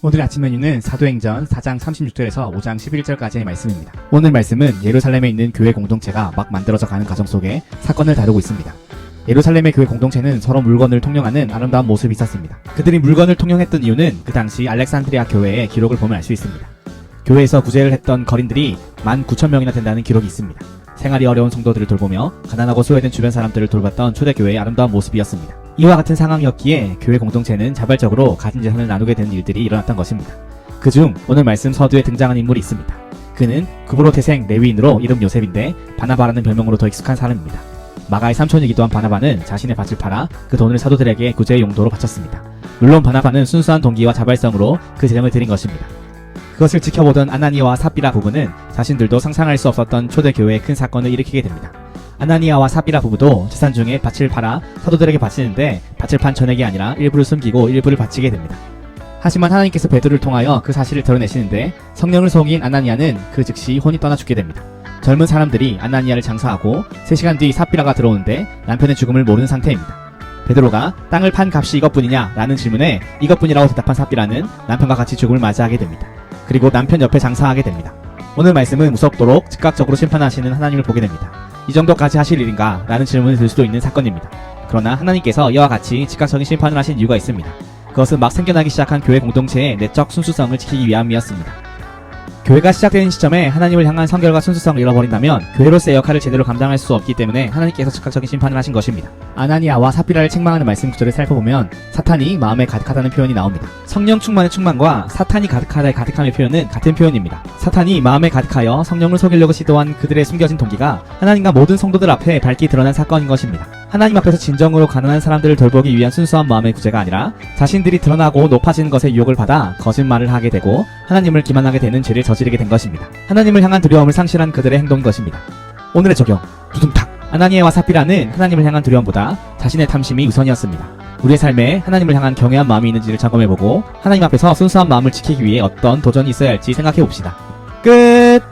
오늘 아침 메뉴는 사도행전 4장 36절에서 5장 11절까지의 말씀입니다. 오늘 말씀은 예루살렘에 있는 교회 공동체가 막 만들어져 가는 과정 속에 사건을 다루고 있습니다. 예루살렘의 교회 공동체는 서로 물건을 통용하는 아름다운 모습이 있었습니다. 그들이 물건을 통용했던 이유는 그 당시 알렉산드리아 교회의 기록을 보면 알 수 있습니다. 교회에서 구제를 했던 거린들이 19,000명이나 된다는 기록이 있습니다. 생활이 어려운 성도들을 돌보며 가난하고 소외된 주변 사람들을 돌봤던 초대교회의 아름다운 모습이었습니다. 이와 같은 상황이었기에 교회 공동체는 자발적으로 가진 재산을 나누게 되는 일들이 일어났던 것입니다. 그중 오늘 말씀 서두에 등장한 인물이 있습니다. 그는 구브로 태생 레위인으로 이름 요셉인데 바나바라는 별명으로 더 익숙한 사람입니다. 마가의 삼촌이기도 한 바나바는 자신의 밭을 팔아 그 돈을 사도들에게 구제의 용도로 바쳤습니다. 물론 바나바는 순수한 동기와 자발성으로 그 재정을 드린 것입니다. 그것을 지켜보던 아나니아와 삽비라 부부는 자신들도 상상할 수 없었던 초대교회의 큰 사건을 일으키게 됩니다. 아나니아와 삽비라 부부도 재산 중에 밭을 팔아 사도들에게 바치는데 밭을 판 전액이 아니라 일부를 숨기고 일부를 바치게 됩니다. 하지만 하나님께서 베드로를 통하여 그 사실을 드러내시는데 성령을 속인 아나니아는 그 즉시 혼이 떠나 죽게 됩니다. 젊은 사람들이 아나니아를 장사하고 3시간 뒤 삽비라가 들어오는데 남편의 죽음을 모르는 상태입니다. 베드로가 땅을 판 값이 이것뿐이냐? 라는 질문에 이것뿐이라고 대답한 삽비라는 남편과 같이 죽음을 맞이하게 됩니다. 그리고 남편 옆에 장사하게 됩니다. 오늘 말씀은 무섭도록 즉각적으로 심판하시는 하나님을 보게 됩니다. 이 정도까지 하실 일인가? 라는 질문이 들 수도 있는 사건입니다. 그러나 하나님께서 이와 같이 즉각적인 심판을 하신 이유가 있습니다. 그것은 막 생겨나기 시작한 교회 공동체의 내적 순수성을 지키기 위함이었습니다. 교회가 시작된 시점에 하나님을 향한 성결과 순수성을 잃어버린다면 교회로서의 역할을 제대로 감당할 수 없기 때문에 하나님께서 즉각적인 심판을 하신 것입니다. 아나니아와 삽비라를 책망하는 말씀 구절을 살펴보면 사탄이 마음에 가득하다는 표현이 나옵니다. 성령 충만의 충만과 사탄이 가득하다의 가득함의 표현은 같은 표현입니다. 사탄이 마음에 가득하여 성령을 속이려고 시도한 그들의 숨겨진 동기가 하나님과 모든 성도들 앞에 밝히 드러난 사건인 것입니다. 하나님 앞에서 진정으로 가난한 사람들을 돌보기 위한 순수한 마음의 구제가 아니라 자신들이 드러나고 높아지는 것에 유혹을 받아 거짓말을 하게 되고 하나님을 기만하게 되는 죄를 저지르게 된 것입니다. 하나님을 향한 두려움을 상실한 그들의 행동인 것입니다. 오늘의 적용, 두둥탁! 아나니아와 삽비라는 하나님을 향한 두려움보다 자신의 탐심이 우선이었습니다. 우리의 삶에 하나님을 향한 경외한 마음이 있는지를 점검해보고 하나님 앞에서 순수한 마음을 지키기 위해 어떤 도전이 있어야 할지 생각해봅시다. 끝!